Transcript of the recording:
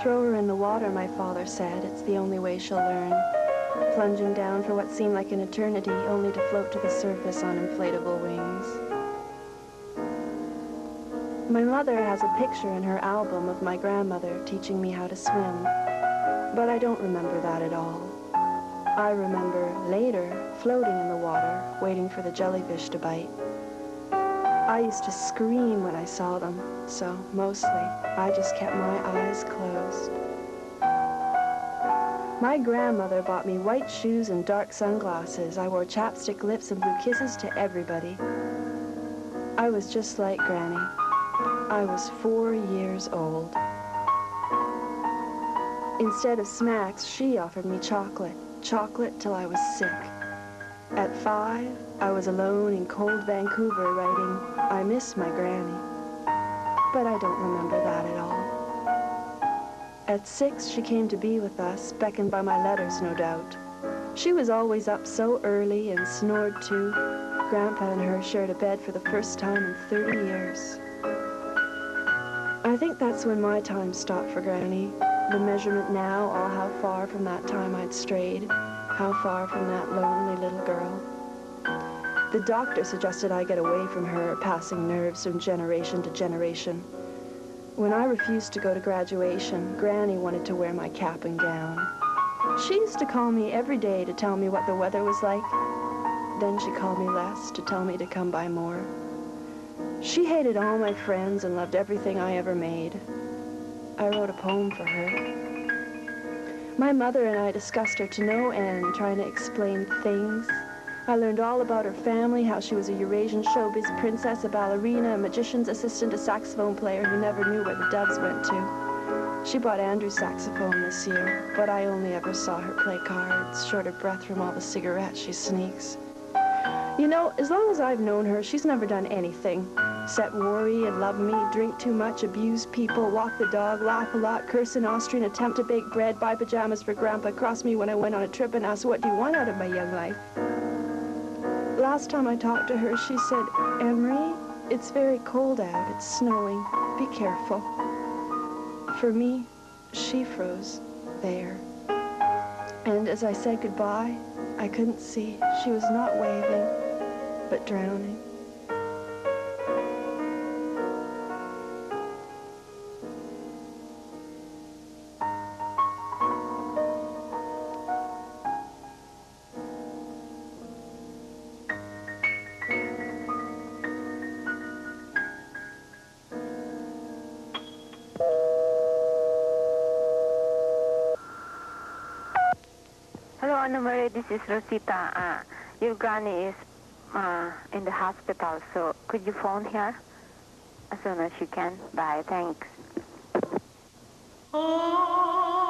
Throw her in the water, my father said. It's the only way she'll learn. Plunging down for what seemed like an eternity, only to float to the surface on inflatable wings. My mother has a picture in her album of my grandmother teaching me how to swim, but I don't remember that at all. I remember later floating in the water, waiting for the jellyfish to bite. I used to scream when I saw them, so mostly I just kept my eyes closed. My grandmother bought me white shoes and dark sunglasses. I wore chapstick lips and blew kisses to everybody. I was just like Granny. I was 4 years old. Instead of smacks, she offered me chocolate. Chocolate till I was sick. At 5, I was alone in cold Vancouver writing, I miss my Granny. But I don't remember that at all. At 6, she came to be with us, beckoned by my letters, no doubt. She was always up so early and snored too. Grandpa and her shared a bed for the first time in 30 years. I think that's when my time stopped for Granny. The measurement now, all how far from that time I'd strayed, how far from that lonely little girl. The doctor suggested I get away from her, passing nerves from generation to generation. When I refused to go to graduation, Granny wanted to wear my cap and gown. She used to call me every day to tell me what the weather was like. Then she called me less to tell me to come by more. She hated all my friends and loved everything I ever made. I wrote a poem for her. My mother and I discussed her to no end, trying to explain things. I learned all about her family, how she was a Eurasian showbiz princess, a ballerina, a magician's assistant, a saxophone player who never knew where the doves went to. She bought Andrew's saxophone this year, but I only ever saw her play cards, short of breath from all the cigarettes she sneaks. You know, as long as I've known her, she's never done anything except worry and love me, drink too much, abuse people, walk the dog, laugh a lot, curse in Austrian, attempt to bake bread, buy pajamas for Grandpa, cross me when I went on a trip and asked, what do you want out of my young life? Last time I talked to her, she said, Emery, it's very cold out, it's snowing, be careful. For me, she froze there. And as I said goodbye, I couldn't see. She was not waving, but drowning. Hello, Anna Marie, this is Rosita. Your granny is in the hospital, so could you phone here as soon as you can? Bye, thanks. Oh.